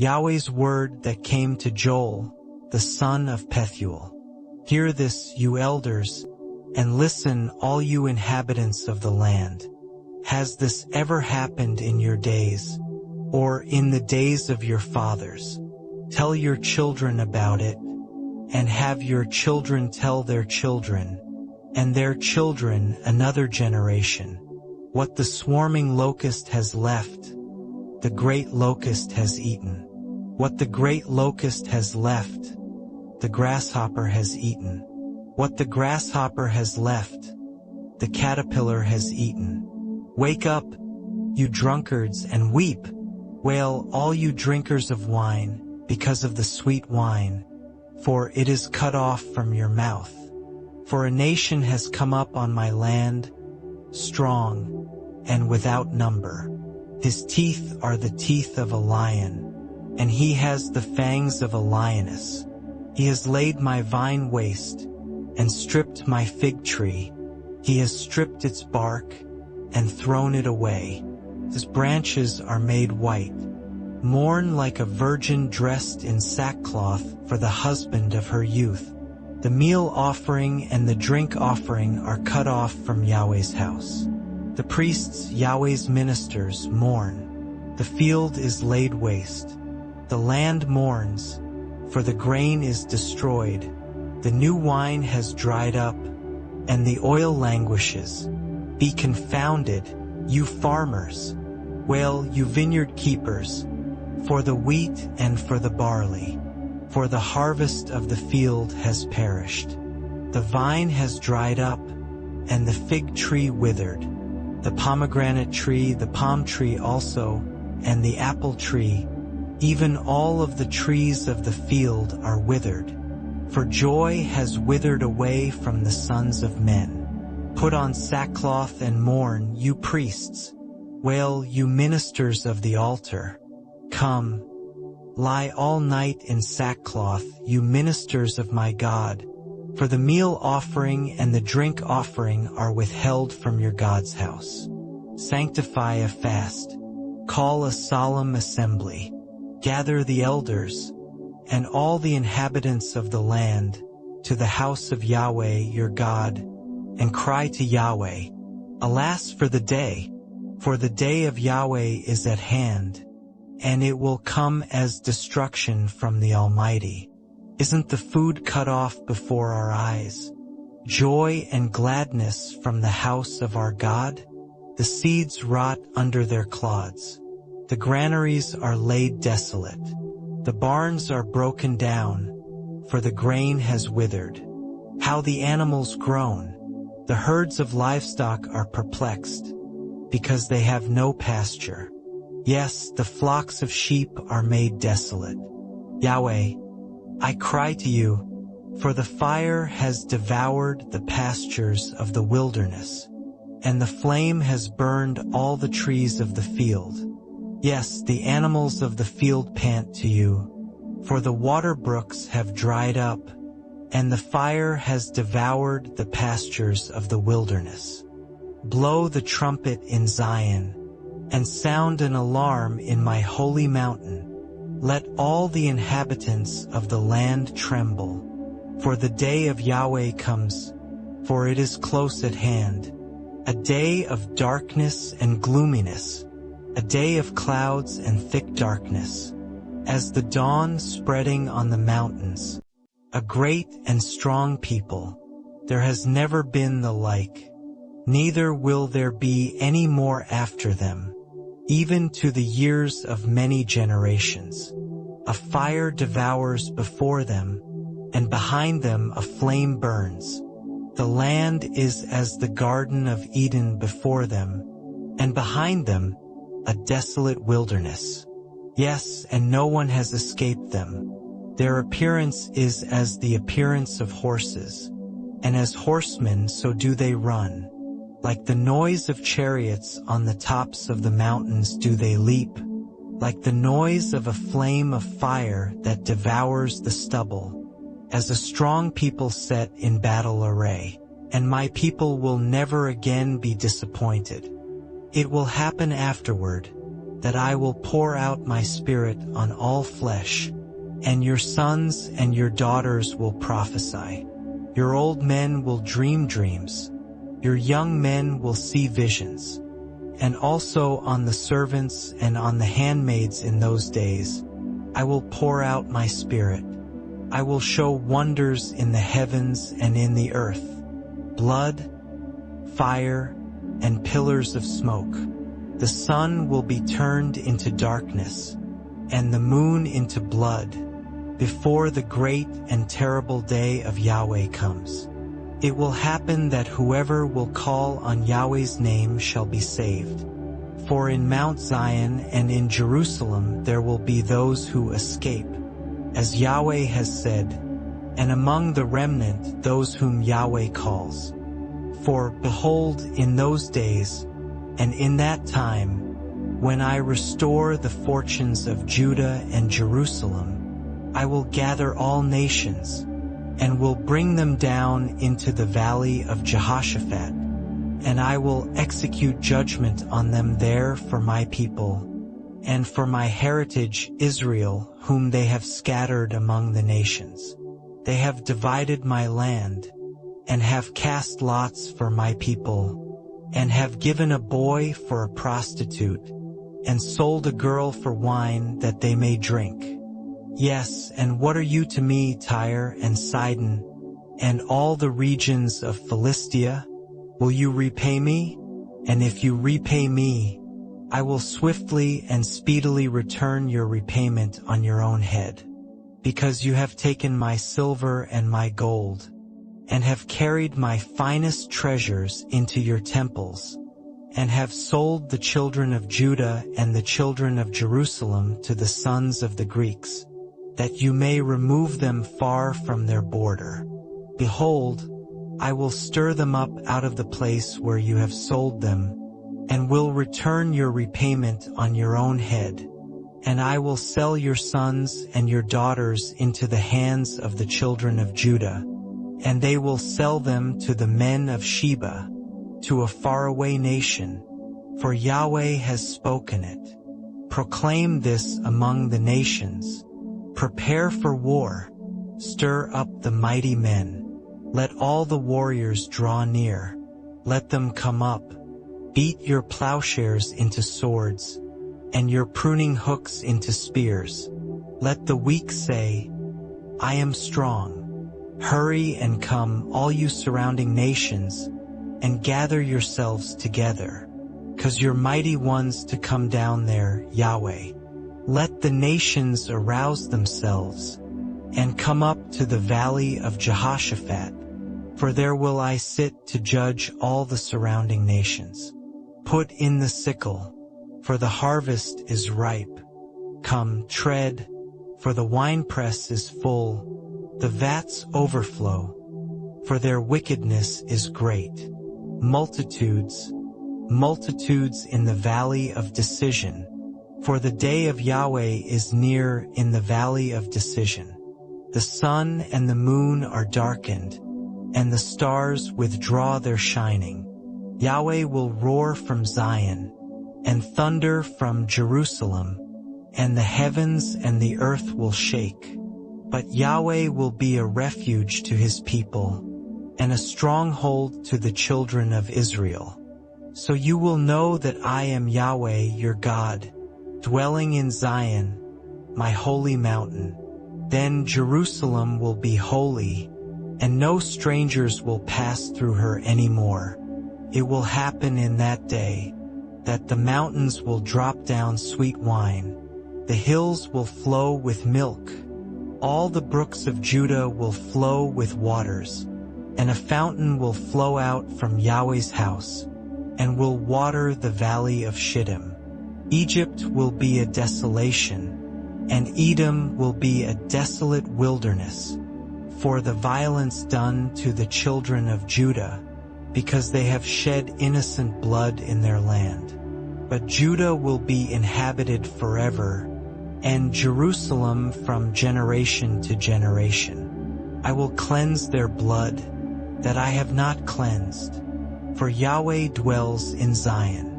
Yahweh's word that came to Joel, the son of Pethuel. Hear this, you elders, and listen, all you inhabitants of the land. Has this ever happened in your days, or in the days of your fathers? Tell your children about it, and have your children tell their children, and their children another generation. What the swarming locust has left, the great locust has eaten. What the great locust has left, the grasshopper has eaten. What the grasshopper has left, the caterpillar has eaten. Wake up, you drunkards, and weep. Wail, all you drinkers of wine, because of the sweet wine, for it is cut off from your mouth. For a nation has come up on my land, strong and without number. His teeth are the teeth of a lion, and he has the fangs of a lioness. He has laid my vine waste, and stripped my fig tree. He has stripped its bark, and thrown it away. His branches are made white. Mourn like a virgin dressed in sackcloth for the husband of her youth. The meal offering and the drink offering are cut off from Yahweh's house. The priests, Yahweh's ministers, mourn. The field is laid waste. The land mourns, for the grain is destroyed. The new wine has dried up, and the oil languishes. Be confounded, you farmers. Wail, you vineyard keepers, for the wheat and for the barley. For the harvest of the field has perished. The vine has dried up, and the fig tree withered. The pomegranate tree, the palm tree also, and the apple tree, even all of the trees of the field are withered. For joy has withered away from the sons of men. Put on sackcloth and mourn, you priests. Wail, you ministers of the altar. Come, lie all night in sackcloth, you ministers of my God. For the meal offering and the drink offering are withheld from your God's house. Sanctify a fast. Call a solemn assembly. Gather the elders and all the inhabitants of the land to the house of Yahweh your God, and cry to Yahweh. Alas for the day of Yahweh is at hand, and it will come as destruction from the Almighty. Isn't the food cut off before our eyes? Joy and gladness from the house of our God? The seeds rot under their clods. The granaries are laid desolate. The barns are broken down, for the grain has withered. How the animals groan! The herds of livestock are perplexed, because they have no pasture. Yes, the flocks of sheep are made desolate. Yahweh, I cry to you, for the fire has devoured the pastures of the wilderness, and the flame has burned all the trees of the field. Yes, the animals of the field pant to you, for the water brooks have dried up, and the fire has devoured the pastures of the wilderness. Blow the trumpet in Zion, and sound an alarm in my holy mountain. Let all the inhabitants of the land tremble, for the day of Yahweh comes, for it is close at hand, a day of darkness and gloominess, a day of clouds and thick darkness, as the dawn spreading on the mountains. A great and strong people, there has never been the like, neither will there be any more after them, even to the years of many generations. A fire devours before them, and behind them a flame burns. The land is as the Garden of Eden before them, and behind them a desolate wilderness. Yes, and no one has escaped them. Their appearance is as the appearance of horses, and as horsemen so do they run. Like the noise of chariots on the tops of the mountains do they leap, like the noise of a flame of fire that devours the stubble, as a strong people set in battle array. And my people will never again be disappointed. It will happen afterward, that I will pour out my Spirit on all flesh, and your sons and your daughters will prophesy. Your old men will dream dreams, your young men will see visions. And also on the servants and on the handmaids in those days, I will pour out my Spirit. I will show wonders in the heavens and in the earth, blood, fire, and pillars of smoke. The sun will be turned into darkness, and the moon into blood, before the great and terrible day of Yahweh comes. It will happen that whoever will call on Yahweh's name shall be saved. For in Mount Zion and in Jerusalem there will be those who escape, as Yahweh has said, and among the remnant those whom Yahweh calls. For behold, in those days, and in that time, when I restore the fortunes of Judah and Jerusalem, I will gather all nations, and will bring them down into the valley of Jehoshaphat, and I will execute judgment on them there for my people, and for my heritage Israel, whom they have scattered among the nations. They have divided my land, and have cast lots for my people, and have given a boy for a prostitute, and sold a girl for wine that they may drink. Yes, and what are you to me, Tyre and Sidon, and all the regions of Philistia? Will you repay me? And if you repay me, I will swiftly and speedily return your repayment on your own head, because you have taken my silver and my gold, and have carried my finest treasures into your temples, and have sold the children of Judah and the children of Jerusalem to the sons of the Greeks, that you may remove them far from their border. Behold, I will stir them up out of the place where you have sold them, and will return your repayment on your own head. And I will sell your sons and your daughters into the hands of the children of Judah, and they will sell them to the men of Sheba, to a faraway nation, for Yahweh has spoken it. Proclaim this among the nations. Prepare for war, stir up the mighty men. Let all the warriors draw near. Let them come up. Beat your plowshares into swords, and your pruning hooks into spears. Let the weak say, I am strong. Hurry and come, all you surrounding nations, and gather yourselves together, 'cause your mighty ones to come down there, Yahweh. Let the nations arouse themselves, and come up to the valley of Jehoshaphat, for there will I sit to judge all the surrounding nations. Put in the sickle, for the harvest is ripe. Come, tread, for the winepress is full, the vats overflow, for their wickedness is great. Multitudes, multitudes in the valley of decision, for the day of Yahweh is near in the valley of decision. The sun and the moon are darkened, and the stars withdraw their shining. Yahweh will roar from Zion, and thunder from Jerusalem, and the heavens and the earth will shake. But Yahweh will be a refuge to his people, and a stronghold to the children of Israel. So you will know that I am Yahweh your God, dwelling in Zion, my holy mountain. Then Jerusalem will be holy, and no strangers will pass through her anymore. It will happen in that day, that the mountains will drop down sweet wine, the hills will flow with milk, all the brooks of Judah will flow with waters, and a fountain will flow out from Yahweh's house, and will water the valley of Shittim. Egypt will be a desolation, and Edom will be a desolate wilderness, for the violence done to the children of Judah, because they have shed innocent blood in their land. But Judah will be inhabited forever, and Jerusalem from generation to generation. I will cleanse their blood, that I have not cleansed, for Yahweh dwells in Zion.